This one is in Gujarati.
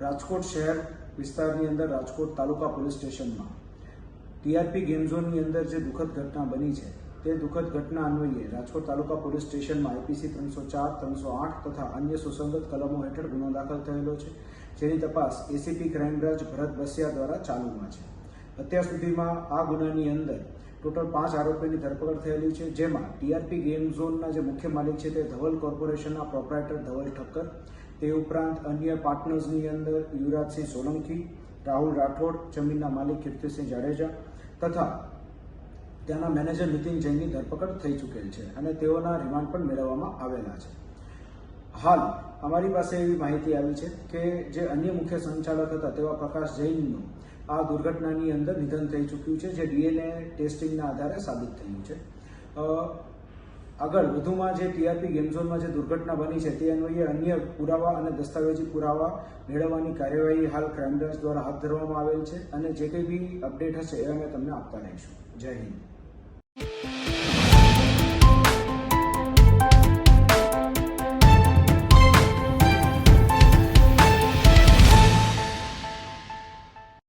રાજકોટ શહેર વિસ્તારની અંદર રાજકોટ તાલુકા પોલીસ સ્ટેશનમાં ટીઆરપી ગેમ ઝોનની અંદર જે દુઃખદ ઘટના બની છે તે દુઃખદ ઘટના અન્વયે રાજકોટ તાલુકા પોલીસ સ્ટેશનમાં આઈપીસી 304, 308 તથા અન્ય સુસંગત કલમો હેઠળ ગુનો દાખલ થયેલો છે, જેની તપાસ એસીપી ક્રાઇમ બ્રાન્ચ ભરત બસિયા દ્વારા ચાલુમાં છે. અત્યાર સુધીમાં આ ગુનાની અંદર ટોટલ 5 આરોપીની ધરપકડ થયેલી છે, જેમાં ટીઆરપી ગેમ ઝોનના જે મુખ્ય માલિક છે તે ધવલ કોર્પોરેશનના પ્રોપ્રાઇટર ધવલ ઠક્કર, તે ઉપરાંત અન્ય પાર્ટનર્સની અંદર યુવરાજસિંહ સોલંકી, રાહુલ રાઠોડ, જમીનના માલિક કીર્તિસિંહ જાડેજા તથા ત્યાંના મેનેજર નીતિન જૈનની ધરપકડ થઈ ચૂકેલ છે અને તેઓના રિમાન્ડ પણ મેળવવામાં આવેલા છે. હાલ અમારી પાસે એવી માહિતી આવી છે કે જે અન્ય મુખ્ય સંચાલક હતા તેવા પ્રકાશ જૈનનું આ દુર્ઘટનાની અંદર નિધન થઈ ચૂક્યું છે, જે ડીએનએ ટેસ્ટિંગના આધારે સાબિત થયું છે. આગળ વધુમાં જે ટીઆરપી ગેમ ઝોનમાં જે દુર્ઘટના બની છે તે અન્વયે અન્ય પુરાવા અને દસ્તાવેજી પુરાવા મેળવવાની કાર્યવાહી હાલ ક્રાઇમ બ્રાન્ચ દ્વારા હાથ ધરવામાં આવેલ છે અને જે કંઈ બી અપડેટ હશે એ અમે તમને આપતા રહીશું. જય હિન્દ.